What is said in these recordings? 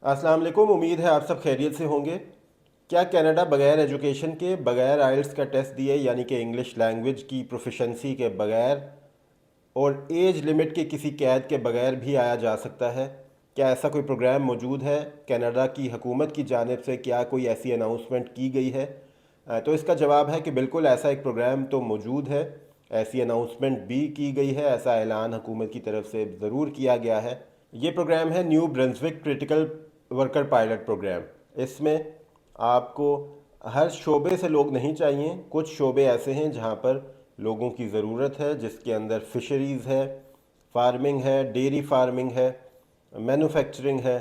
अस्सलाम वालेकुम। उम्मीद है आप सब खैरियत से होंगे। क्या कनाडा बगैर एजुकेशन के, बगैर आइल्स का टेस्ट दिए यानी कि इंग्लिश लैंग्वेज की प्रोफिशेंसी के बगैर और एज लिमिट के किसी कैद के बगैर भी आया जा सकता है? क्या ऐसा कोई प्रोग्राम मौजूद है? कनाडा की हुकूमत की जानिब से क्या कोई ऐसी अनाउंसमेंट की गई है? तो इसका जवाब है कि बिल्कुल ऐसा एक प्रोग्राम तो मौजूद है। ऐसी अनाउंसमेंट भी की गई है, ऐसा ऐलान हुकूमत की तरफ से ज़रूर किया गया है। ये प्रोग्राम है New Brunswick critical worker pilot program. इसमें आपको हर शोबे से लोग नहीं चाहिए। कुछ शोबे ऐसे हैं जहाँ पर लोगों की ज़रूरत है, जिसके अंदर फिशरीज़ है, फार्मिंग है, डेयरी फार्मिंग है, मैन्युफैक्चरिंग है।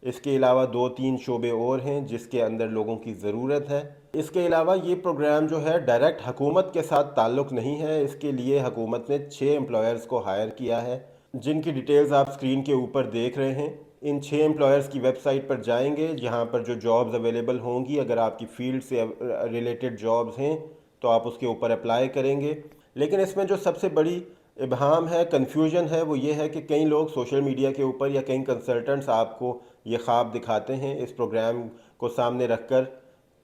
इसके अलावा दो तीन शोबे और हैं जिसके अंदर लोगों की ज़रूरत है। इसके अलावा ये प्रोग्राम जो है डायरेक्ट हुकूमत के साथ ताल्लुक़ नहीं है। इसके लिए हुकूमत ने 6 एम्प्लॉयर्स को हायर किया है, जिनकी डिटेल्स आप स्क्रीन के ऊपर देख रहे हैं। इन 6 एम्प्लॉयर्स की वेबसाइट पर जाएंगे जहां पर जो जॉब्स अवेलेबल होंगी, अगर आपकी फील्ड से रिलेटेड जॉब्स हैं तो आप उसके ऊपर अप्लाई करेंगे। लेकिन इसमें जो सबसे बड़ी इबहाम है, कन्फ्यूजन है, वो ये है कि कई लोग सोशल मीडिया के ऊपर या कई कंसल्टेंट्स आपको ये ख्वाब दिखाते हैं इस प्रोग्राम को सामने रखकर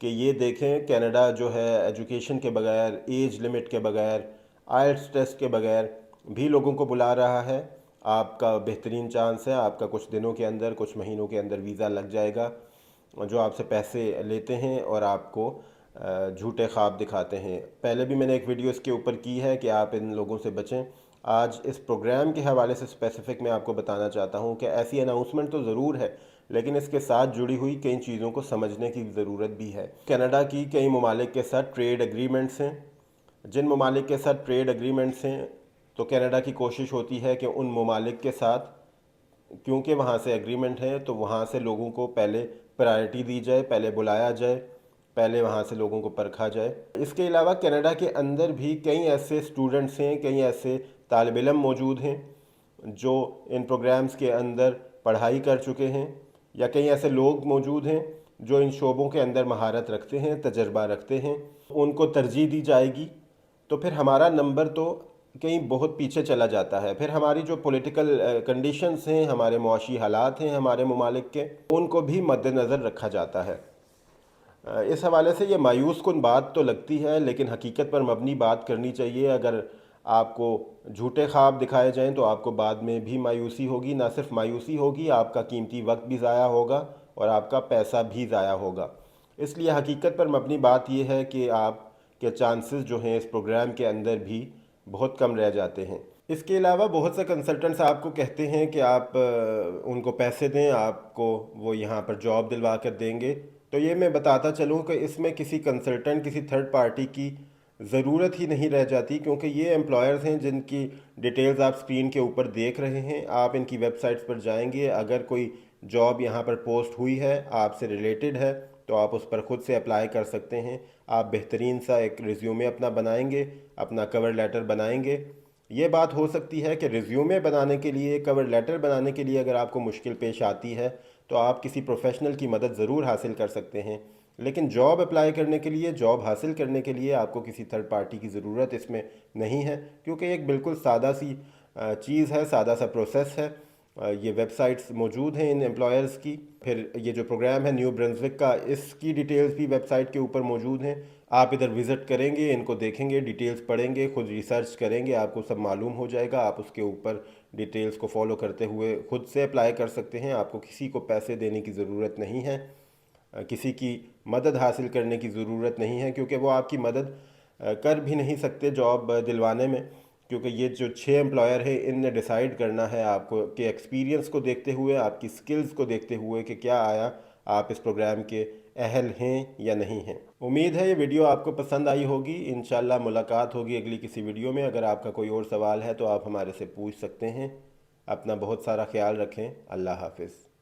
कि ये देखें, कनाडा जो है एजुकेशन के बगैर, एज लिमिट के बगैर, आइल्स टेस्ट के बगैर भी लोगों को बुला रहा है। आपका बेहतरीन चांस है, आपका कुछ दिनों के अंदर, कुछ महीनों के अंदर वीज़ा लग जाएगा। जो आपसे पैसे लेते हैं और आपको झूठे ख्वाब दिखाते हैं। पहले भी मैंने एक वीडियो इसके ऊपर की है कि आप इन लोगों से बचें। आज इस प्रोग्राम के हवाले से स्पेसिफ़िक मैं आपको बताना चाहता हूँ कि ऐसी अनाउंसमेंट तो ज़रूर है, लेकिन इसके साथ जुड़ी हुई कई चीज़ों को समझने की ज़रूरत भी है। कनाडा की कई ममालिक के साथ ट्रेड एग्रीमेंट्स हैं। जिन ममालिक के साथ ट्रेड एग्रीमेंट्स हैं, तो कनाडा की कोशिश होती है कि उन ममालिक के साथ, क्योंकि वहाँ से एग्रीमेंट है, तो वहाँ से लोगों को पहले प्रायोरिटी दी जाए, पहले बुलाया जाए, पहले वहाँ से लोगों को परखा जाए। इसके अलावा कनाडा के अंदर भी कई ऐसे स्टूडेंट्स हैं, कई ऐसे तालिब इल्म मौजूद हैं जो इन प्रोग्राम्स के अंदर पढ़ाई कर चुके हैं, या कई ऐसे लोग मौजूद हैं जो इन शोबों के अंदर महारत रखते हैं, तजर्बा रखते हैं। उनको तरजीह दी जाएगी तो फिर हमारा नंबर तो कहीं बहुत पीछे चला जाता है। फिर हमारी जो पॉलिटिकल कंडीशंस हैं, हमारे मुआशी हालात हैं हमारे ममालिक के, उनको भी मद्देनज़र रखा जाता है। इस हवाले से ये मायूस कुन बात तो लगती है, लेकिन हकीकत पर मबनी बात करनी चाहिए। अगर आपको झूठे ख्वाब दिखाए जाएं तो आपको बाद में भी मायूसी होगी। ना सिर्फ मायूसी होगी, आपका कीमती वक्त भी ज़ाया होगा और आपका पैसा भी ज़ाया होगा। इसलिए हकीकत पर मबनी बात यह है कि आपके चांसेस जो हैं इस प्रोग्राम के अंदर भी बहुत कम रह जाते हैं। इसके अलावा बहुत से कंसल्टेंट्स आपको कहते हैं कि आप उनको पैसे दें, आपको वो यहाँ पर जॉब दिलवा कर देंगे। तो ये मैं बताता चलूँ कि इसमें किसी कंसल्टेंट, किसी थर्ड पार्टी की ज़रूरत ही नहीं रह जाती, क्योंकि ये एम्प्लॉयर्स हैं जिनकी डिटेल्स आप स्क्रीन के ऊपर देख रहे हैं। आप इनकी वेबसाइट्स पर जाएंगे, अगर कोई जॉब यहाँ पर पोस्ट हुई है, आपसे रिलेटेड है, तो आप उस पर ख़ुद से अप्लाई कर सकते हैं। आप बेहतरीन सा एक रिज्यूमे अपना बनाएंगे, अपना कवर लेटर बनाएंगे। ये बात हो सकती है कि रिज्यूमे बनाने के लिए, कवर लेटर बनाने के लिए अगर आपको मुश्किल पेश आती है तो आप किसी प्रोफेशनल की मदद ज़रूर हासिल कर सकते हैं। लेकिन जॉब अप्लाई करने के लिए, जॉब हासिल करने के लिए आपको किसी थर्ड पार्टी की ज़रूरत इसमें नहीं है, क्योंकि एक बिल्कुल सादा सी चीज़ है, सादा सा प्रोसेस है। ये वेबसाइट्स मौजूद हैं इन एम्प्लॉयर्स की। फिर ये जो प्रोग्राम है न्यू ब्रंसविक का, इसकी डिटेल्स भी वेबसाइट के ऊपर मौजूद हैं। आप इधर विज़िट करेंगे, इनको देखेंगे, डिटेल्स पढ़ेंगे, खुद रिसर्च करेंगे, आपको सब मालूम हो जाएगा। आप उसके ऊपर डिटेल्स को फॉलो करते हुए खुद से अप्लाई कर सकते हैं। आपको किसी को पैसे देने की ज़रूरत नहीं है, किसी की मदद हासिल करने की ज़रूरत नहीं है, क्योंकि वो आपकी मदद कर भी नहीं सकते जॉब दिलवाने में। क्योंकि ये जो 6 एम्प्लॉयर है, इनने डिसाइड करना है आपको के एक्सपीरियंस को देखते हुए, आपकी स्किल्स को देखते हुए कि क्या आया आप इस प्रोग्राम के अहल हैं या नहीं हैं। उम्मीद है ये वीडियो आपको पसंद आई होगी। इंशाल्लाह मुलाकात होगी अगली किसी वीडियो में। अगर आपका कोई और सवाल है तो आप हमारे से पूछ सकते हैं। अपना बहुत सारा ख्याल रखें। अल्लाह हाफिज़।